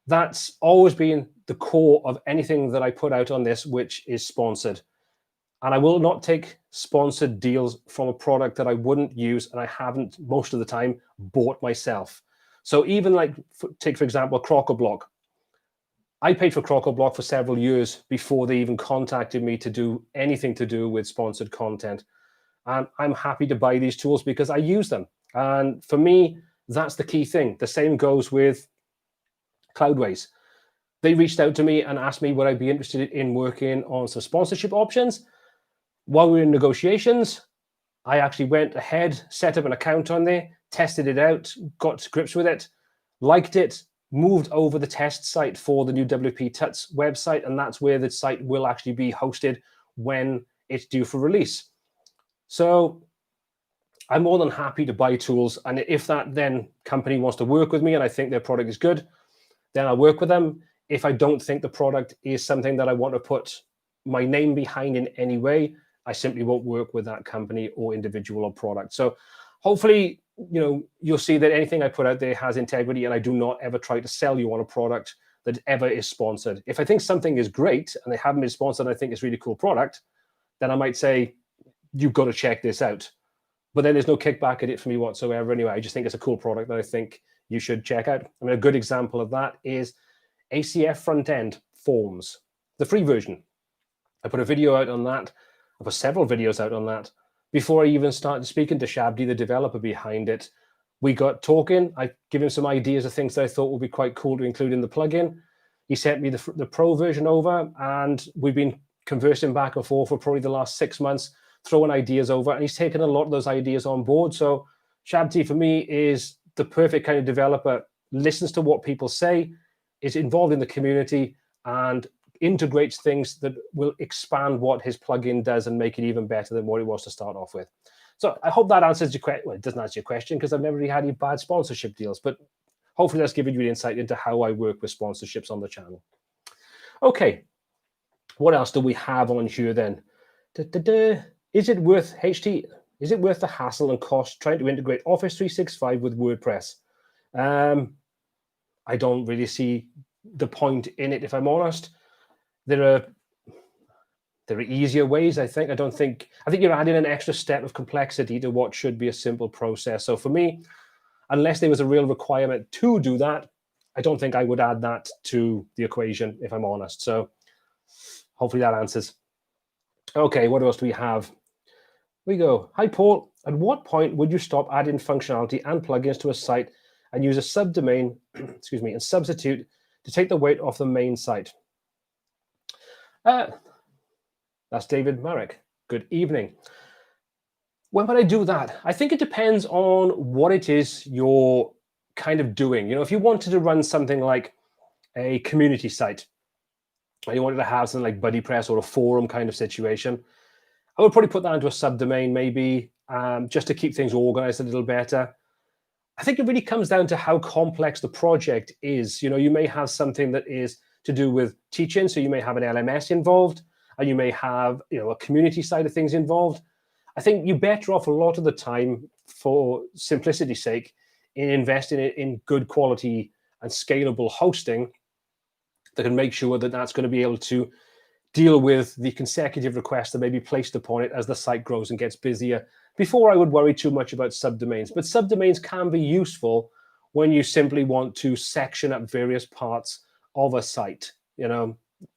That's always been the core of anything that I put out on this, which is sponsored. And I will not take sponsored deals from a product that I wouldn't use and I haven't most of the time bought myself. So even like, take for example, Crocoblock. I paid for Crocoblock for several years before they even contacted me to do anything to do with sponsored content. And I'm happy to buy these tools because I use them. And for me, that's the key thing. The same goes with Cloudways. They reached out to me and asked me would I be interested in working on some sponsorship options. While we were in negotiations, I actually went ahead, set up an account on there, tested it out, got to grips with it, liked it, moved over the test site for the new WPTuts website, and that's where the site will actually be hosted when it's due for release. So I'm more than happy to buy tools, and if that then company wants to work with me and I think their product is good, then I'll work with them. If I don't think the product is something that I want to put my name behind in any way, I simply won't work with that company or individual or product. So hopefully, you'll see that anything I put out there has integrity, and I do not ever try to sell you on a product that ever is sponsored. If I think something is great and they haven't been sponsored and I think it's a really cool product, then I might say, you've got to check this out. But then there's no kickback at it for me whatsoever anyway. I just think it's a cool product that I think you should check out. I mean, a good example of that is ACF front-end forms, the free version. I put a video out on that. I put several videos out on that. Before I even started speaking to Shabdi, the developer behind it, we got talking. I gave him some ideas of things that I thought would be quite cool to include in the plugin. He sent me the pro version over, and we've been conversing back and forth for probably the last 6 months, throwing ideas over, and he's taken a lot of those ideas on board. So Shabdi, for me, is the perfect kind of developer, listens to what people say, is involved in the community, and integrates things that will expand what his plugin does and make it even better than what it was to start off with. So I hope that answers your question. Well, it doesn't answer your question because I've never really had any bad sponsorship deals, but hopefully that's given you the insight into how I work with sponsorships on the channel. Okay, what else do we have on here then? Is it worth the hassle and cost trying to integrate Office 365 with WordPress? I don't really see the point in it, if I'm honest. There are easier ways, I think. I think you're adding an extra step of complexity to what should be a simple process. So for me, unless there was a real requirement to do that, I don't think I would add that to the equation, if I'm honest. So hopefully that answers. Okay, what else do we have? Here we go. Hi, Paul. At what point would you stop adding functionality and plugins to a site and use a subdomain, and substitute to take the weight off the main site? That's David Marek. Good evening. When would I do that? I think it depends on what it is you're kind of doing. If you wanted to run something like a community site, or you wanted to have something like BuddyPress or a forum kind of situation, I would probably put that into a subdomain maybe, just to keep things organized a little better. I think it really comes down to how complex the project is. You may have something that is to do with teaching, so you may have an LMS involved, and you may have a community side of things involved. I think you're better off a lot of the time, for simplicity's sake, in investing in good quality and scalable hosting that can make sure that that's going to be able to deal with the consecutive requests that may be placed upon it as the site grows and gets busier, before I would worry too much about subdomains. But subdomains can be useful when you simply want to section up various parts of a site.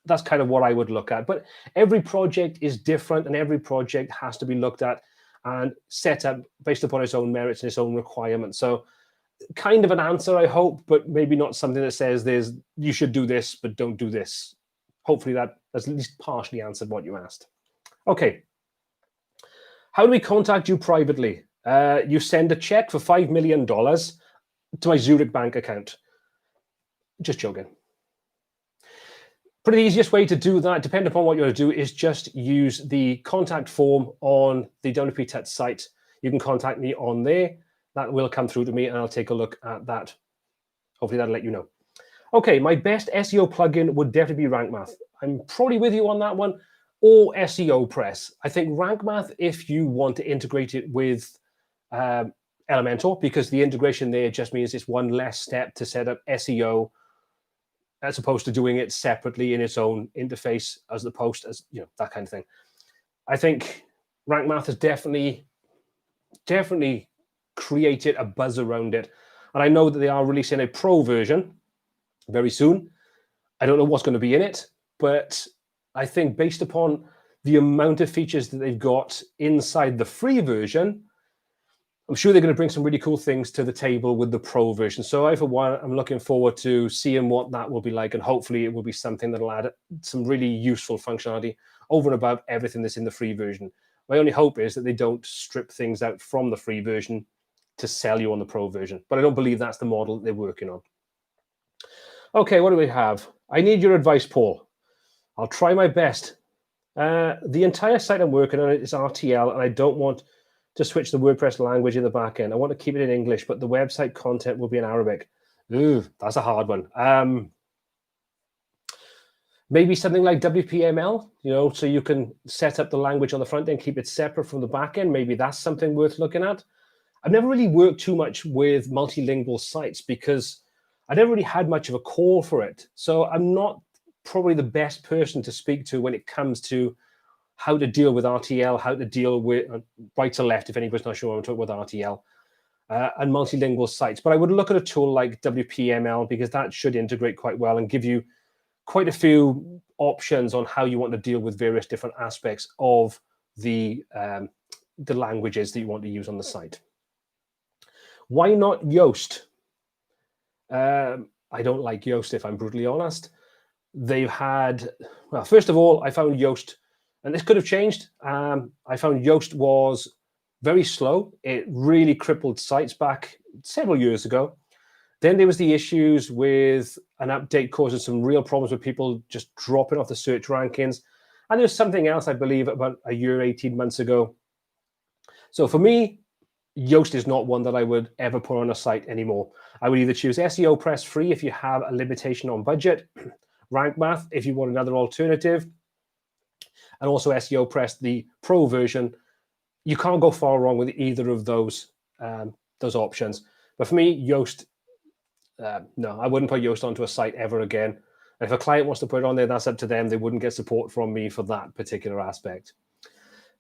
That's kind of what I would look at. But every project is different, and every project has to be looked at and set up based upon its own merits and its own requirements. So kind of an answer, I hope, but maybe not something that says you should do this, but don't do this. Hopefully that has at least partially answered what you asked. Okay. How do we contact you privately? You send a check for $5 million to my Zurich bank account. Just joking. Probably the easiest way to do that, depending upon what you're going to do, is just use the contact form on the WPTuts site. You can contact me on there. That will come through to me, and I'll take a look at that. Hopefully that'll let you know. Okay, my best SEO plugin would definitely be Rank Math. I'm probably with you on that one, or SEO Press. I think Rank Math, if you want to integrate it with Elementor, because the integration there just means it's one less step to set up SEO, as opposed to doing it separately in its own interface as the post, as that kind of thing. I think Rank Math has definitely created a buzz around it. And I know that they are releasing a pro version very soon. I don't know what's going to be in it, but I think based upon the amount of features that they've got inside the free version, I'm sure they're going to bring some really cool things to the table with the pro version. So I, for one, I'm looking forward to seeing what that will be like, and hopefully it will be something that will add some really useful functionality over and above everything that's in the free version. My only hope is that they don't strip things out from the free version to sell you on the pro version, but I don't believe that's the model that they're working on. Okay, what do we have? I need your advice, Paul. I'll try my best. The entire site I'm working on is RTL, and I don't want to switch the WordPress language in the back end. I want to keep it in English, but the website content will be in Arabic. Ooh, that's a hard one. Maybe something like WPML, so you can set up the language on the front end, keep it separate from the back end. Maybe that's something worth looking at. I've never really worked too much with multilingual sites because I never really had much of a call for it. So I'm not probably the best person to speak to when it comes to how to deal with RTL, how to deal with right to left, if anybody's not sure I'm talking about RTL, and multilingual sites. But I would look at a tool like WPML, because that should integrate quite well and give you quite a few options on how you want to deal with various different aspects of the languages that you want to use on the site. Why not Yoast? I don't like Yoast, if I'm brutally honest. They've had, well, first of all, I found Yoast, and this could have changed. I found Yoast was very slow. It really crippled sites back several years ago. Then there was the issues with an update causing some real problems with people just dropping off the search rankings. And there's something else, I believe, about a year, 18 months ago. So for me, Yoast is not one that I would ever put on a site anymore. I would either choose SEO Press Free if you have a limitation on budget, Rank Math if you want another alternative, and also SEO Press, the pro version. You can't go far wrong with either of those options. But for me, Yoast, no, I wouldn't put Yoast onto a site ever again. And if a client wants to put it on there, that's up to them. They wouldn't get support from me for that particular aspect.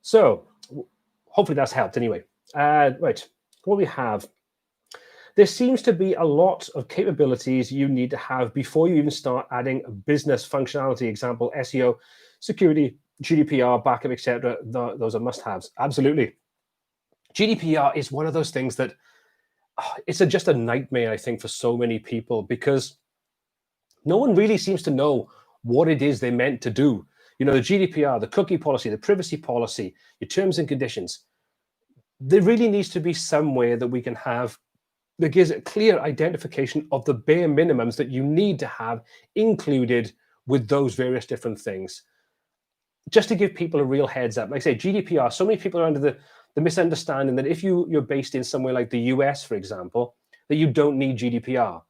So hopefully that's helped anyway. Right, what we have. There seems to be a lot of capabilities you need to have before you even start adding business functionality. Example, SEO, security, GDPR, backup, etc. Those are must-haves. Absolutely. GDPR is one of those things that it's just a nightmare, I think, for so many people, because no one really seems to know what it is they're meant to do. The GDPR, the cookie policy, the privacy policy, your terms and conditions. There really needs to be somewhere that we can have that gives a clear identification of the bare minimums that you need to have included with those various different things. Just to give people a real heads up. Like I say, GDPR, so many people are under the misunderstanding that if you're based in somewhere like the US, for example, that you don't need GDPR.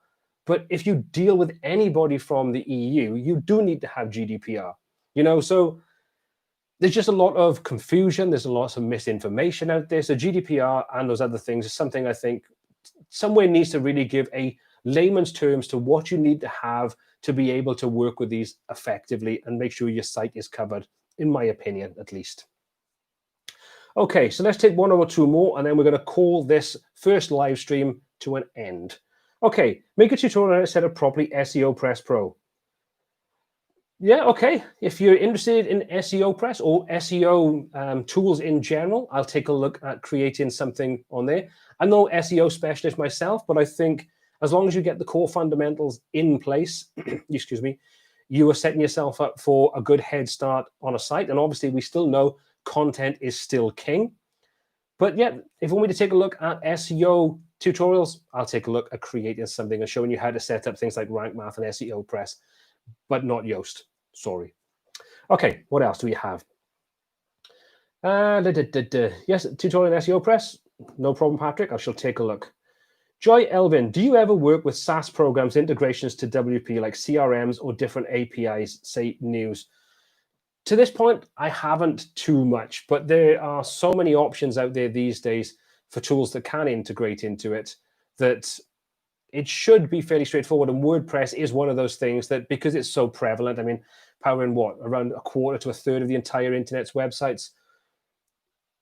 But if you deal with anybody from the EU, you do need to have GDPR. So there's just a lot of confusion. There's a lot of misinformation out there. So GDPR and those other things is something I think somewhere needs to really give a layman's terms to what you need to have to be able to work with these effectively and make sure your site is covered, in my opinion, at least. Okay, so let's take one or two more, and then we're going to call this first live stream to an end. Okay, make a tutorial on how to set up properly SEO Press Pro. Yeah, okay. If you're interested in SEO Press or SEO tools in general, I'll take a look at creating something on there. I'm no SEO specialist myself, but I think as long as you get the core fundamentals in place, excuse me, you are setting yourself up for a good head start on a site. And obviously, we still know content is still king. But yeah, if you want me to take a look at SEO tutorials, I'll take a look at creating something and showing you how to set up things like Rank Math and SEO Press, but not Yoast. Sorry. Okay, what else do we have? Yes, tutorial in SEO Press. No problem, Patrick. I shall take a look. Joy Elvin, do you ever work with SaaS programs, integrations to WP, like CRMs or different APIs, say news? To this point, I haven't too much, but there are so many options out there these days for tools that can integrate into it that it should be fairly straightforward. And WordPress is one of those things that, because it's so prevalent, I mean, powering what, around a quarter to a third of the entire internet's websites.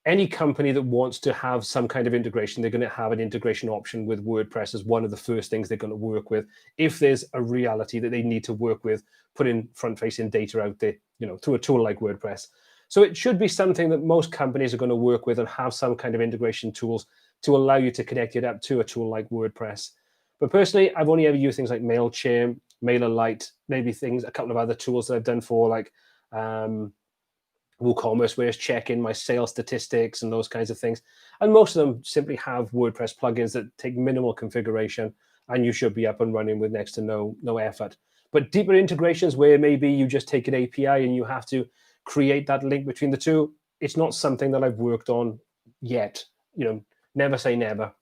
Any company that wants to have some kind of integration, they're going to have an integration option with WordPress as one of the first things they're going to work with. If there's a reality that they need to work with, putting front-facing data out there, through a tool like WordPress. So it should be something that most companies are going to work with and have some kind of integration tools to allow you to connect it up to a tool like WordPress. But personally, I've only ever used things like MailChimp, MailerLite, maybe a couple of other tools that I've done for like WooCommerce, where it's checking my sales statistics and those kinds of things. And most of them simply have WordPress plugins that take minimal configuration, and you should be up and running with next to no effort. But deeper integrations where maybe you just take an API and you have to create that link between the two, it's not something that I've worked on yet. Never say never.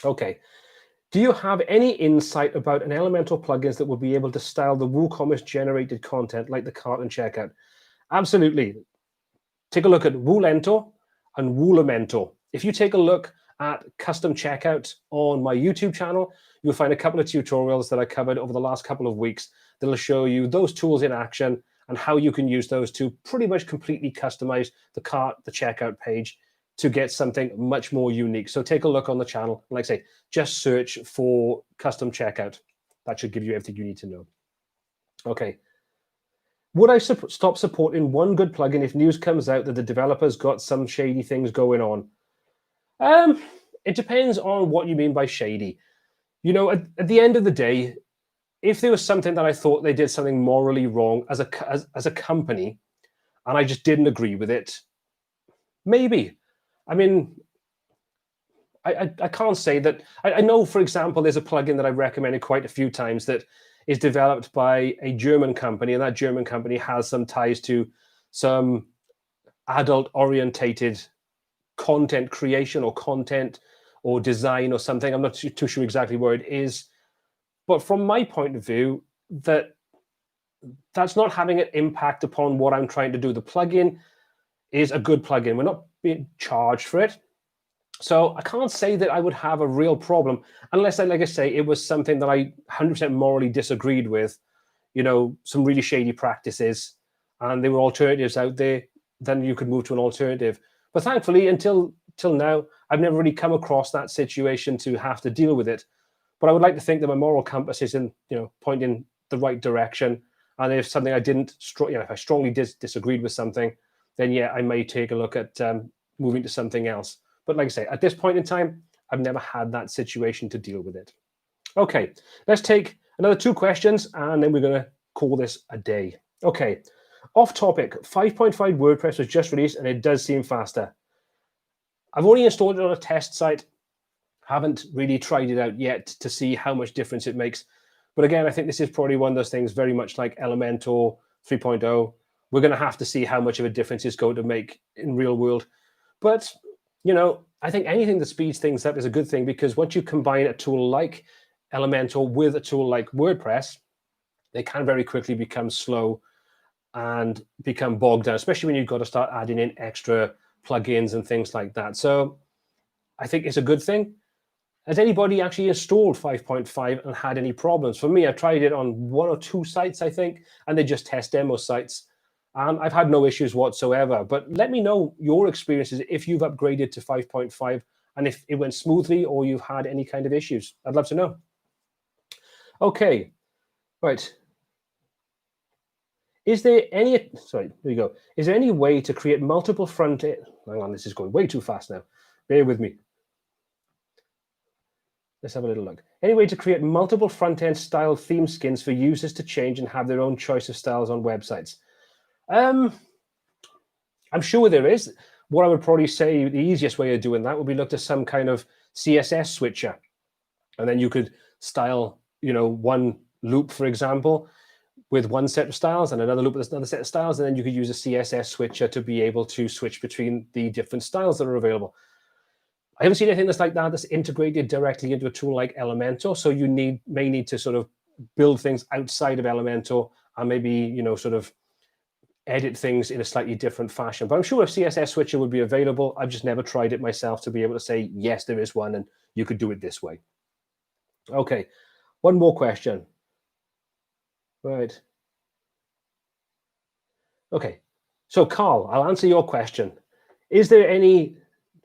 Okay. Do you have any insight about an Elementor plugins that will be able to style the WooCommerce generated content like the cart and checkout? Absolutely. Take a look at Woolentor and Woolamentor. If you take a look at custom checkout on my YouTube channel, you'll find a couple of tutorials that I covered over the last couple of weeks that'll show you those tools in action and how you can use those to pretty much completely customize the cart, the checkout page to get something much more unique. So take a look on the channel. Like I say, just search for custom checkout. That should give you everything you need to know. Okay. Would I stop supporting one good plugin if news comes out that the developer's got some shady things going on? It depends on what you mean by shady. At the end of the day, if there was something that I thought they did something morally wrong as a company, and I just didn't agree with it, maybe. I mean, I can't say that. I know, for example, there's a plugin that I've recommended quite a few times that is developed by a German company, and that German company has some ties to some adult-orientated content creation or content or design or something. I'm not too sure exactly where it is. But from my point of view, that's not having an impact upon what I'm trying to do. The plugin is a good plugin. We're not being charged for it. So I can't say that I would have a real problem unless, like I say, it was something that I 100% morally disagreed with, some really shady practices, and there were alternatives out there, then you could move to an alternative. But thankfully, until now, I've never really come across that situation to have to deal with it. But I would like to think that my moral compass is pointing the right direction. And if something I didn't, if I strongly disagreed with something, then yeah, I may take a look at moving to something else. But like I say, at this point in time, I've never had that situation to deal with it. Okay, let's take another 2 questions, and then we're going to call this a day. Okay, off topic, 5.5 WordPress was just released, and it does seem faster. I've only installed it on a test site. Haven't really tried it out yet to see how much difference it makes. But again, I think this is probably one of those things very much like Elementor 3.0. We're going to have to see how much of a difference it's going to make in real world. But I think anything that speeds things up is a good thing, because once you combine a tool like Elementor with a tool like WordPress, they can very quickly become slow. and become bogged down, especially when you've got to start adding in extra plugins and things like that. So I think it's a good thing. Has anybody actually installed 5.5 and had any problems? For me, I tried it on 1 or 2 sites, I think, and they just test demo sites. And I've had no issues whatsoever. But let me know your experiences if you've upgraded to 5.5 and if it went smoothly or you've had any kind of issues. I'd love to know. Okay, right. Is there any, sorry, there you go. Is there any way to create multiple front end? Hang on, this is going way too fast now. Bear with me. Let's have a little look. Any way to create multiple front-end style theme skins for users to change and have their own choice of styles on websites? I'm sure there is. What I would probably say the easiest way of doing that would be look to some kind of CSS switcher. And then you could style, one loop, for example, with one set of styles and another loop with another set of styles. And then you could use a CSS switcher to be able to switch between the different styles that are available. I haven't seen anything that's like that that's integrated directly into a tool like Elementor. So you may need to sort of build things outside of Elementor and maybe, sort of edit things in a slightly different fashion. But I'm sure a CSS switcher would be available. I've just never tried it myself to be able to say, yes, there is one and you could do it this way. Okay, one more question. Right. Okay, so Carl, I'll answer your question. Is there any...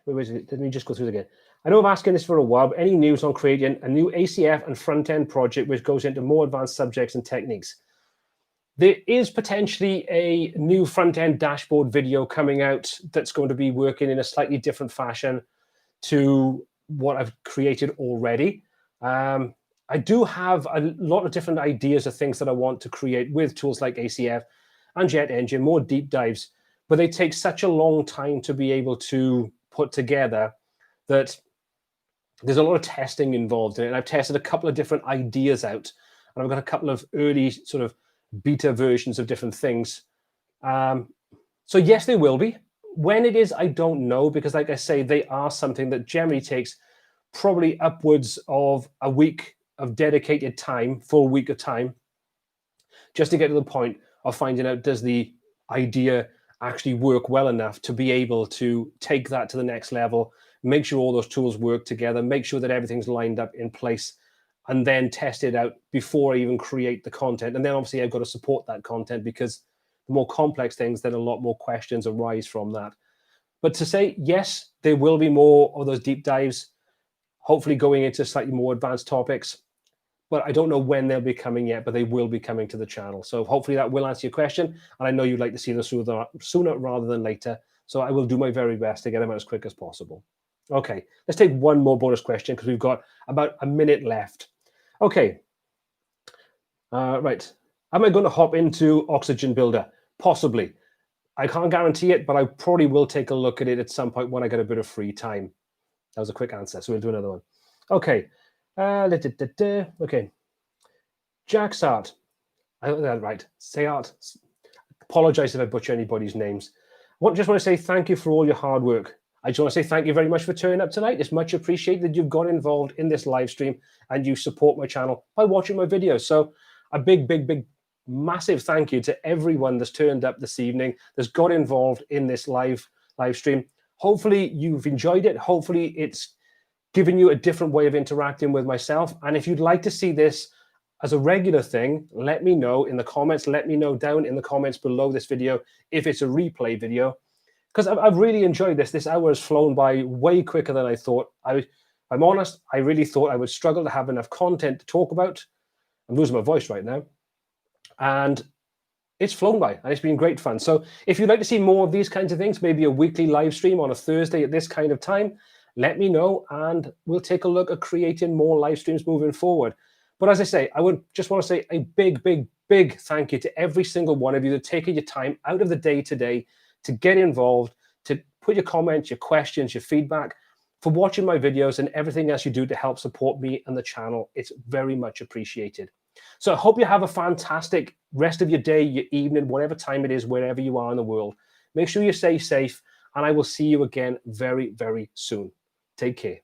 Let me just go through it again. I know I'm asking this for a while, but any news on creating a new ACF and front-end project which goes into more advanced subjects and techniques? There is potentially a new front-end dashboard video coming out that's going to be working in a slightly different fashion to what I've created already. I do have a lot of different ideas of things that I want to create with tools like ACF and Jet Engine, more deep dives, but they take such a long time to be able to put together that there's a lot of testing involved in it. And I've tested a couple of different ideas out, and I've got a couple of early sort of beta versions of different things. So yes, they will be. When it is, I don't know, because like I say, they are something that generally takes probably upwards of a week of dedicated time, full week of time, just to get to the point of finding out, does the idea actually work well enough to be able to take that to the next level, make sure all those tools work together, make sure that everything's lined up in place, and then test it out before I even create the content. And then obviously I've got to support that content, because the more complex things, then a lot more questions arise from that. But to say, yes, there will be more of those deep dives, hopefully going into slightly more advanced topics. But I don't know when they'll be coming yet, but they will be coming to the channel. So hopefully that will answer your question. And I know you'd like to see them sooner rather than later. So I will do my very best to get them out as quick as possible. Okay, let's take one more bonus question because we've got about a minute left. Okay, right. Am I going to hop into Oxygen Builder? Possibly. I can't guarantee it, but I probably will take a look at it at some point when I get a bit of free time. That was a quick answer, so we'll do another one. Okay. Okay. Jacksart. I got that right. Sayart. Apologize if I butcher anybody's names. Just want to say thank you for all your hard work. I just want to say thank you very much for turning up tonight. It's much appreciated that you've got involved in this live stream and you support my channel by watching my videos. So a big, massive thank you to everyone that's turned up this evening, that's got involved in this live stream. Hopefully you've enjoyed it. Hopefully it's given you a different way of interacting with myself. And if you'd like to see this as a regular thing, let me know in the comments. Let me know down in the comments below this video if it's a replay video, because I've really enjoyed this. This hour has flown by way quicker than I thought. I'm honest, I really thought I would struggle to have enough content to talk about. I'm losing my voice right now. And it's flown by, and it's been great fun. So if you'd like to see more of these kinds of things, maybe a weekly live stream on a Thursday at this kind of time, let me know, and we'll take a look at creating more live streams moving forward. But as I say, I would just want to say a big thank you to every single one of you that taking your time out of the day today to get involved, to put your comments, your questions, your feedback, for watching my videos and everything else you do to help support me and the channel. It's very much appreciated. So I hope you have a fantastic rest of your day, your evening, whatever time it is, wherever you are in the world. Make sure you stay safe, and I will see you again very, very soon. Take care.